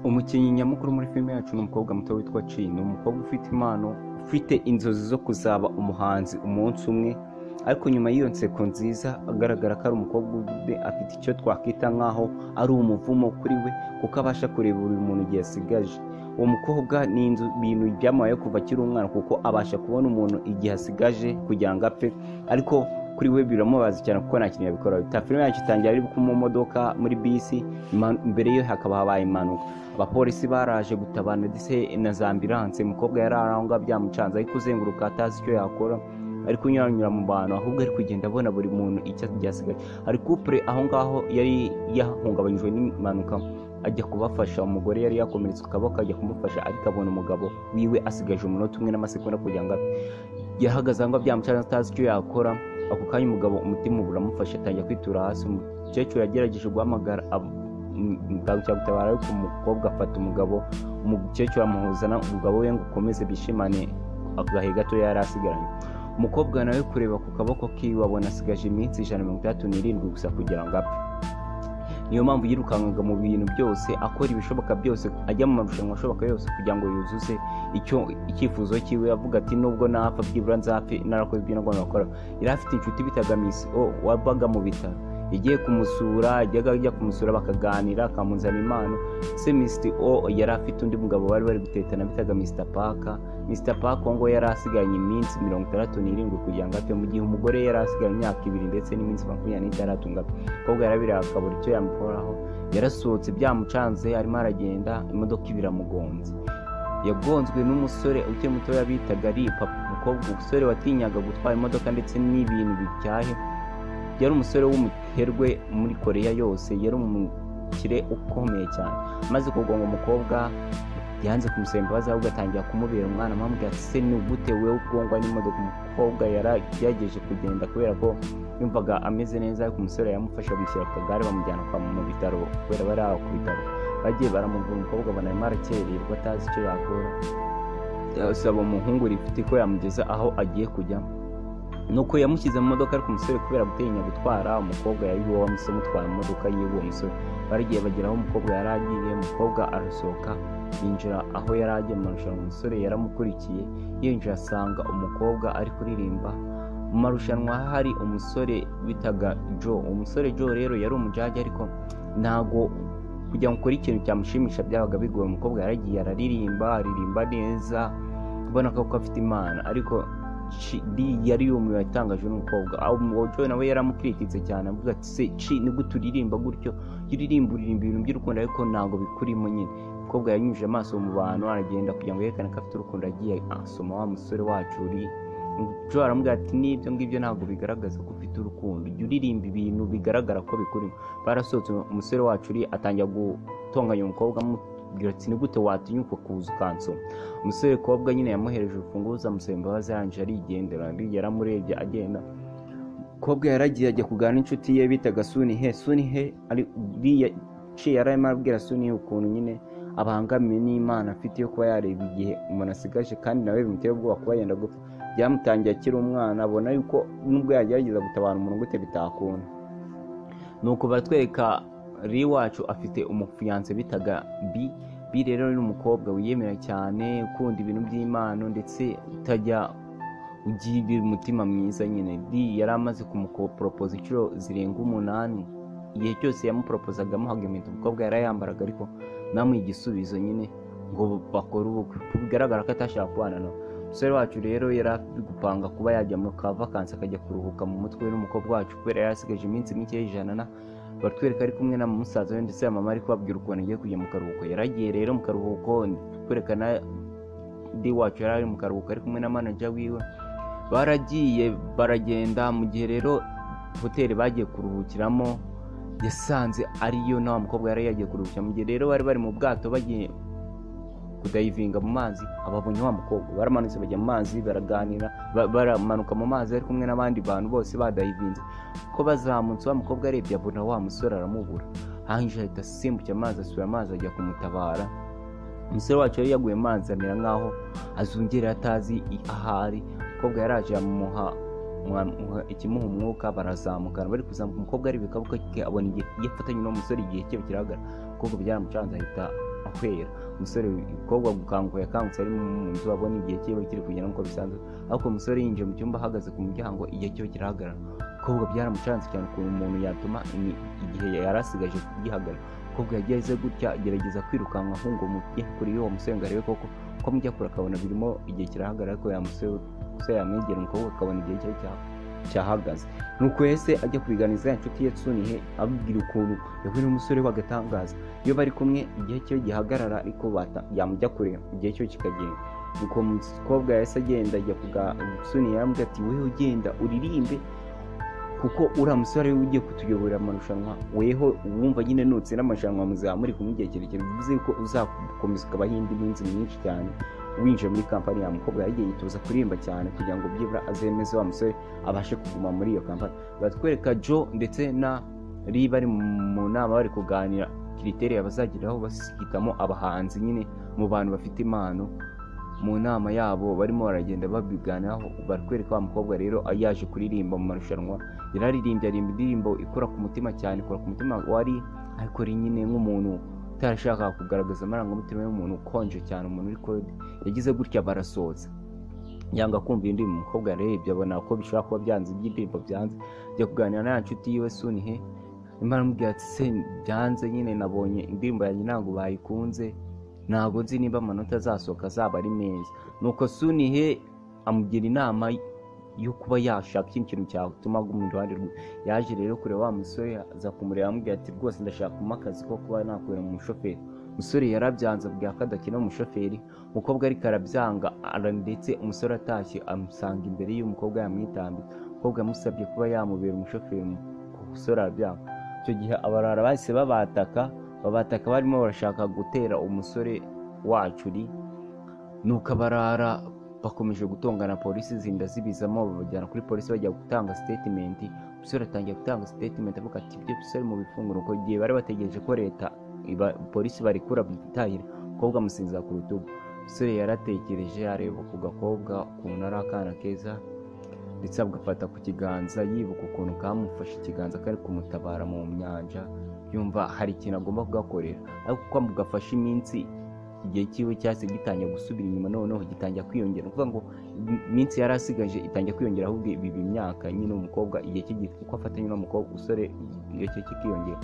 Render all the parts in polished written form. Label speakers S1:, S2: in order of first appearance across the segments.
S1: Umukinnyi nyamukuru muri filime yacu ni umukobwa muto witwa Chi. Ni umukobwa ufite impano, ufite inzozi zo kuzaba umuhanzi umunsi umwe, ariko nyuma y'iyo nseko nziza agaragara ko ari umukobwa afite icyo twakwita nk'aho ari umuvumo kuri we, kuko abasha kureba buri muntu igihe asigaje. Uwo mukobwa ni ibintu byamubayeho kuva akiri umwana, kuko abasha kubona umuntu igihe asigaje kugira ngo apfe, ariko kuri we biramubaza cyane kuko nta kintu yabikora. Filime yacu itangira ari mu modoka muri bisi, imbere ye hakaba habaye impanuka. Abapolisi baraje gutabara ndetse na za ambulance. Umukobwa yari aho ngaho byamucanze, ari kuzenguruka atazi icyo yakora, ari kunyuranyura mu bantu, ahubwo ari kugenda abona buri muntu icyo cyasigaye. Hari couple aho ngaho yari yahungabanyijwe n'impanuka, ajya kubafasha. Umugore yari yakomeretse akaboko, ajya kumufasha, ariko abona umugabo wiwe asigaje umunota umwe n'amasegonda kugira ngo apfe. Yahagaze aho ngaho byamucanze atazi icyo yakora. Ako kanya umugabo umutima uramufasha, atangira kwitura hasi. Umukecuru yagerageje guhamagara gutabara, ariko umukobwa afata umukecuru amuhuza umugabo we ngo ukomeze bishimane agahe gato yari asigaranye. Umukobwa nawe kureba ku kaboko kiwe abona asigaje iminsi 137 gusa kugira ngo apfe. Niyo mpamvu yirukankaga mu bintu byose, akora ibishoboka byose, ajya mu marushanwa ashoboka yose kugira ngo yuzuze icyifuzo cyiwe. Avuga ati nubwo napfa byibura nzapfe narakoze ibyo nagomba gukora. Yari afite inshuti bitaga Miss O wabaga mu bitaro, yagiye kumusura, ajya kumusura bakaganira, akamuzana impano. Se Miss O yari afite undi mugabo bari gutetana bitaga Mr Parker. Mr Parker ngo yari asiganye iminsi 67 kugira ngo apfe, mu gihe umugore yari asigaye imyaka 2 ndetse n'iminsi 26 ngo apfe. Umukobwa yarabira akabura icyo yamukoraho, yarasohotse byamucanze, arimo aragenda, imodoka ibiramugonze. Yagonzwe n'umusore ukiri mutoya bitaga Ripa. Umusore watinyaga gutwara imodoka ndetse n'ibintu bicyahe, yari umusore w'umuherwe muri Korea yose, yari umukire ukomeye cyane. Maze kugonga umukobwa yanze kumusaba imbabazi, ahubwo atangira kumubera umwana. Amubwira ati se ni gute wewe ugongwa n'imodoka? Umukobwa yaragerageje kugenda kubera ko yumvaga ameze neza, ariko umusore yamufasha kumushyira ku kagare bamujyana mu bitaro, kubera bari aho ku bitaro. Bagiye baramuvura, umukobwa abona arimo arakererwa atazi icyo yakora. Asaba umuhungu rifite ko yamugeza aho agiye kujya, nuko yamushyize mu modoka, ariko umusore kubera gutinya gutwara, umukobwa yari uwo mutwara mu modoka y'uwo musore. Baragiye bagera aho umukobwa yari agiye, umukobwa arasohoka yinjira aho yari agiye mu marushanwa. Umusore yaramukurikiye, yinjira asanga umukobwa ari kuririmba. Mu marushanwa hari umusore bitaga Joe. Umusore Joe rero yari umujaji, ariko ntago kugira ngo ukore ikintu cyamushimisha byabaga bigoye. Umukobwa yaragiye aririmba neza, ubona ko afite imana, ariko yari yumiwe yatangajwe n'umukobwa. Joe nawe yaramukrititse cyane, avuga ati se Chi ni gute uririmba gutyo? Uririmba ibintu by'urukundo ariko ntago bikurimo nyine. Umukobwa yanyujije amaso mu bantu, aragenda kugira ngo yerekane ko afite urukundo. Agiye asoma wa musore wacu uri. Joe aramubwira ati n'ibyo ngibyo ntabwo bigaragaza ko ufite urukundo, jya uririmba ibintu bigaragara ko bikurimo. Barasohotse, umusore wacu uri atangira gutonganya umukobwa, amubwira ati ni gute watinyuka kuza ukansoma? Umusore kobwa nyine yamuhereje urufunguzo, amusaba imbabazi, arangije arigendera. Yaramurebye agenda. Kobwa yaragiye ajya kuganira n'inshuti ye bitaga Sunihe Chi yarimo arabwira Sunihe ukuntu nyine abangamiwe n'Imana afite yo kuba yareba igihe umuntu asigaje, kandi nawe bimuteye ubwoba kuba yenda gupfa. Byamutangiye akiri umwana, abona yuko nubwo yagerageza gutabara umuntu gute bitakunda. Nuko batwereka Ri wacu afite umufiance bitaga B rero ni umukobwa wiyemera cyane, ukunda ibintu by'Imana ndetse utajya ugira umutima mwiza nyine. Yari amaze kumupropose inshuro zirenga 8. Igihe cyose yamuporopozaga amuhaga impeta, umukobwa yarayambaraga, ariko namuha igisubizo nyine ngo bakore ubukwe. Bigaragara ko atashaka kubana nawe. Umusore wacu rero yari afite gupanga kuba yajya mu vacancy akajya kuruhuka mu mutwe n'umukobwa wacu, kubera yari asigaje iminsi mike y'ijana. Batwereka ari kumwe na musaza we ndetse mama ari kubabwira ukuntu agiye kujya mu karuhuko. Yaragiye rero mu karuhuko, kwerekana Di wacu yari ari mu karuhuko ari kumwe na manager wiwe. Baragiye baragenda, mu gihe rero hoteli bagiye kuruhukiramo yasanze ariyo nawe mukobwa yari yagiye kuruhukira. Mu gihe rero bari mu bwato bagiye kudayivinga mu mazi, ababonye wa mukobwa, baramanutse bajya mu mazi, baraganira, baramanuka mu mazi ari kumwe n'abandi bantu bose badayivinze. Ko bazamutse, wa mukobwa arebye abona wa musore aramubura, hanyuma ahita asimbukira amazi, asubira amazi ajya kumutabara. Umusore wacu yari yaguye amazi amera nkaho azungera atazi ahari. Umukobwa yaraje amuha ikimuha umwuka, barazamukana. Bari kuzamuka, umukobwa ari bikabuka ke abona igihe yafatanye n'umusore, igihe cye kiragara. Umukobwa byaramucanze ahita ahwera. Umusore umukobwa gukanguka yakangutse ari mu nzu abona igihe cyiwe kiri kugenda nk'uko bisanzwe, ariko umusore yinjiye mu cyumba ahagaze ku muryango igihe cyiwe kirahagarara. Umukobwa byaramucanze cyane ukuntu umuntu yatuma igihe yari asigaje gihagarara. Umukobwa yageze gutya agerageza kwirukanka ahunga umujye kuri uwo musore ngo arebe koko ko mujya kure akabona birimo igihe kirahagarara, ariko umusore yamwegera umukobwa akabona igihe cye cyahagaze. Nuko yese ajya kubiganiza ya nshuti ye Sunihe abwira ukuntu yahuye n'umusore w'agatangaza, iyo bari kumwe igihe cyo gihagarara ariko yamujya kure igihe cyo kikagenda. Nuko umukobwa yahise agenda ajya Sunihe yaramubwira ati wewe ugenda uririmbe kuko uriya musore ugiye kutuyoborera amarushanwa, weho wumva nyine nutsinda amarushanwa muzaba muri kumwe igihe kirekire, bivuze ko uzakomeza ukabaho indi minsi myinshi cyane winjiye muri kampani ya. Mukobwa yagiye yitoza kuririmba cyane kugira ngo byibura azemeze wa musore abashe kuguma muri iyo kampani. Batwereka Joe ndetse na Lee bari mu nama bari kuganira kriteriya bazagiraho bashyitamo abahanzi nyine mu bantu bafite impano. Mu nama yabo barimo baragenda babiganiraho, barakwereka wa mukobwa rero yaje kuririmba mu marushanwa, yararirimbye indirimbo ikora ku mutima cyane, ikora ku mutima wari ariko nyine nk'umuntu utarashaka kugaragaza amarangamutima y'umuntu ukonje cyane, umuntu uri kode. Yagize gutya barasoza yanga kumva indi umukobwa yarebye abona ko bishobora kuba byanze iby'indirimbo byanze, ajya kuganira na nshuti yiwe Sunihe, imana amubwira ati se byanze nyine nabonye indirimbo yanjye ntabwo bayikunze, ntabwo nzi niba amanota azasohoka azaba ari meza. Nuko Sunihe amugira inama yo kuba yashaka ikintu cyatuma aguma iruhande rwe. Yaje rero kureba wa musore aza kumureba amubwira ati rwose ndashaka kumpa akazi ko kuba nakorera mu mushoferi. Umusore yarabyanze abwira ko adakina umushoferi, umukobwa ariko arabyanga ndetse umusore atashye amusanga imbere y'umukobwa yamwitambitse. Umukobwa yamusabye kuba yamubera umushoferi, umusore arabyanga. Icyo gihe abarara bahise babataka barimo barashaka gutera umusore wacu Lee. Nuko abarara bakomeje gutongana, polisi zinda zibizamo babajyana kuri polisi bajya gutanga statement. Umusore atangiye gutanga statement avuga ati ibyo bisore mu bifunguro, ko igihe bari bategereje ko leta polisi barikura bitahira, umukobwa amusinza ku rutugu. Umusore yaratekereje areba ku gakobwa ukuntu ari akana keza, ndetse agafata ku kiganza yibuka ukuntu kamufashe ikiganza kari kumutabara mu nyanja, yumva hari ikintu agomba kugakorera. Ariko uko mugafashe iminsi igihe cyiwe cyase gitangiye gusubira inyuma, noneho gitangiye kwiyongera, kuvuga ngo iminsi yari asigaje itangiye kwiyongera, ahubwo ibi imyaka nyine umukobwa igihe cye uko afatanye n'umukobwa usore igihe cye kikiyongera.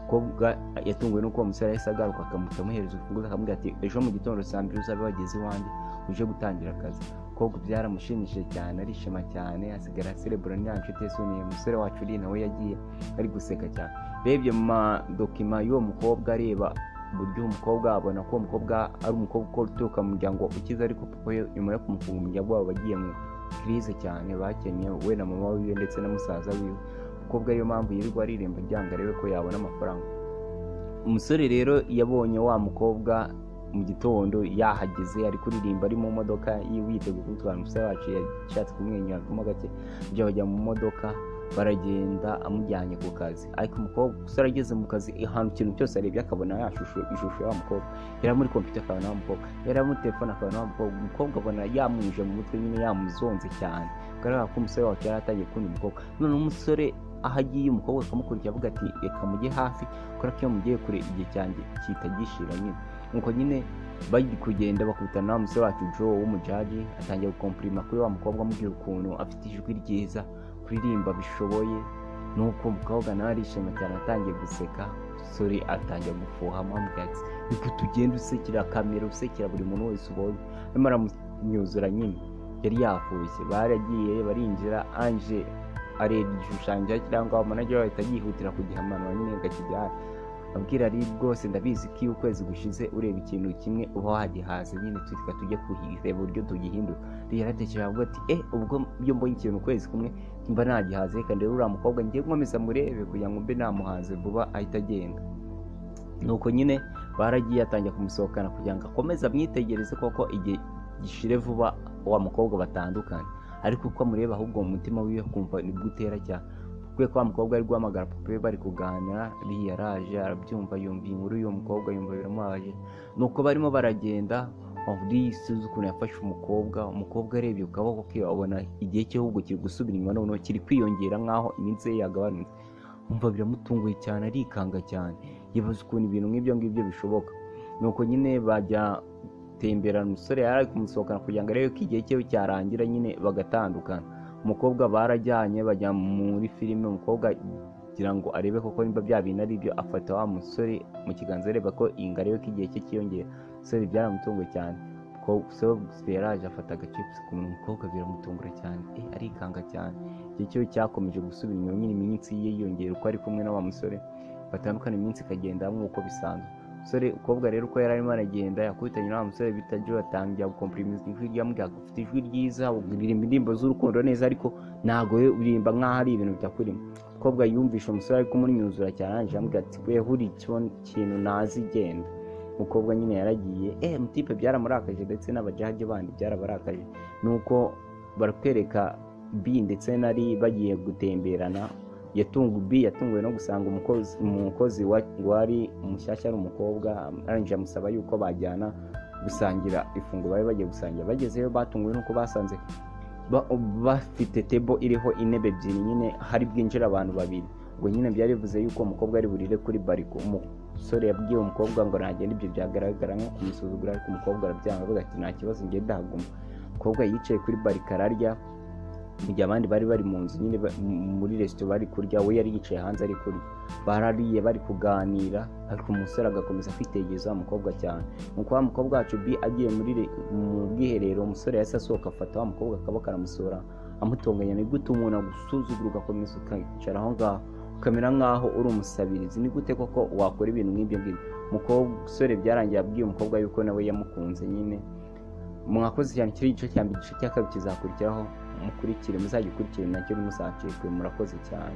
S1: Umukobwa yatunguwe nuko uwo musore yahise agaruka akamuta amuhereza urufunguzo akamubwira ati ejo mu gitondo saa 2 uzabe wageze iwanjye uje gutangira akazi. Umukobwa byaramushimishije cyane, arishima cyane, asigara aserebura n'iya nshuti ye Sunihe. Umusore wacu Lee nawe yagiye ari guseka cyane. Rebye mu madokima y'uwo mukobwa areba uburyo umukobwa abona ko umukobwa ari umukobwa ukora uturuka mu muryango ukize, ariko papa we nyuma yo kumufunga umuryango wabo bagiye mu crise cyane, bakenye we na mama wiwe ndetse na musaza wiwe. Umukobwa ariyo mpamvu yirirwa aririmba byanga arebe ko yabona amafaranga. Umusore rero yabonye wa mukobwa mu gitondo yahageze ari kuririmba ari mu modoka yiteguye gutwara. Umusore wacu yashatse kumwenyura kuma gake, byo bajya mu modoka baragenda amujyanye ku kazi. Ariko umukobwa usara ageze mu kazi ahantu ikintu cyose arebye akabona ishusho ya mukobwa, yari muri computer akabona wa mukobwa, yari muri telefone akabona wa mukobwa. Umukobwa abona yamwije mu mutwe nyine yamuzonze cyane, kugaragara ko umusore wacu yari atangiye kundi umukobwa. None umusore ahagiye umukobwa akamukurikira avuga ati reka mujye hafi, kubera ko iyo mugiye kure igihe cyanjye kitagishira nyine. Nuko nyine bari kugenda bakubitana na umusore wacu Joe w'umujaji, atangiye gukomplima kuri wa mukobwa amubwira ukuntu afite ijwi ryiza, kuririmba bishoboye. Nuko umukobwa nawe arishima cyane, atangiye guseka. Umusore atangiye gufuha amubwira ati niko tugenda usekera kamera, usekera buri muntu wese ubonye. Arimo aramunyuzura nyine, yari yafushye. Baragiye barinjira, Anje areba igishushanyo cyangwa manager we yihutira kugihamanura nyine gakijyana. Abwira ari rwose ndabizi ko ukwezi gushize ureba ikintu kimwe uba wagihaze, nyine twika tujye kuhireba uburyo tugihindura. Yaratekereje avuga ati ubwo byo mbonye ikintu ukwezi kumwe mba nagihaze, kandi uriya mukobwa ngiye nkomeza murebe kugira ngo mbe namuhaze vuba ahita agenda. Nuko nyine baragiye atangiye kumusohokana kugira ngo akomeze amwitegereze koko igihe gishire vuba wa mukobwa batandukanye. Ariko uko amureba ahubwo mu mutima wiwe kumva nibwo utera cyane, kuko kwa mukobwa ari guhamagara papa we bari kuganira. Yaraje arabyumva, yumva inkuru y'uwo mukobwa, yumva biramubaje. Nuko barimo baragenda, Lee suzu ukuntu yafashe umukobwa arebye ukaboko ke abona igihe cye ahubwo kiri gusubira inyuma, noneho kiri kwiyongera nkaho iminsi ye yagabanutse. Umva biramutunguye cyane, arikanga cyane, yibaza ukuntu ibintu nk'ibyo ngibyo bishoboka. nuko nyine bajya temberana. Umusore yari ari kumusohokana kugira ngo arebe ko igihe cye cyarangira nyine bagatandukana. Umukobwa barajyanye bajya muri filime, umukobwa kugira ngo arebe koko nimba bya bintu ari byo, afata wa musore mu kiganza areba ko arebe ko igihe cye cyiyongera. Umusore byaramutunguye cyane, yaraje afata agacipusi ku munwa, umukobwa biramutungura cyane, arikanga cyane. Igihe cyo cyakomeje gusubira inyuma, nyine iminsi ye yiyongera uko ari kumwe na wa musore, batandukana iminsi ikagenda nk'uko bisanzwe. Umukobwa rero uko yari arimo aragenda yakubitanye na wa musore bita Joe, atangira gukomprimiza ijwi ryamubwira ko ufite ijwi ryiza, uririmba indirimbo z'urukundo neza, ariko ntabwo uririmba nk'aho ari ibintu bitakurimo. Umukobwa yumvisha umusore ari kumunyuzura cyane, arangije amubwira ati weho uri ikintu nazi genda. Umukobwa nyine yaragiye, mutipe byaramurakaje ndetse n'abajaji bandi byarabarakaje. Nuko barakwereka B ndetse nari bagiye gutemberana, yatunguwe no gusanga umukozi wari umushyashya ari umukobwa, arangije amusaba yuko bajyana gusangira ifunguro bari bagiye gusangira. Bagezeyo batunguwe nuko basanze bafite tebo iriho intebe ebyiri, nyine hari bwinjira abantu babiri. Ubwo nyine byari bivuze yuko umukobwa ari burire kuri bariko. Umusore yabwiye umukobwa ngo nagenda, ibyo byagaragara nko kumusuzugura, ariko umukobwa arabyanga avuga ati nta kibazo njye ndahaguma. Umukobwa yicaye kuri bariko ararya, mu gihe abandi bari mu nzu nyine muri resitora bari kurya, we yari yicaye hanze ari kurya. Barariye bari kuganira, ariko umusore agakomeza kwitegereza umukobwa cyane. Nuko wa mukobwa wacu B agiye mu bwiherero, umusore yahise asohoka afata wa mukobwa akaboko aramusura amutonganya, ni gute umuntu agusuzugura ugakomeza ukicara aho ngaho ukamera nk'aho uri umusabirizi? Ni gute koko wakora ibintu nk'ibyo ngibyo? Umusore byarangiye abwiye umukobwa yuko nawe yamukunze nyine. Mwakoze cyane, kiri igice cya mbere, igice cya kabiri kizakurikiraho. Mukurikire, muzagikurikire nacyo ntimuzacikwe. Murakoze cyane.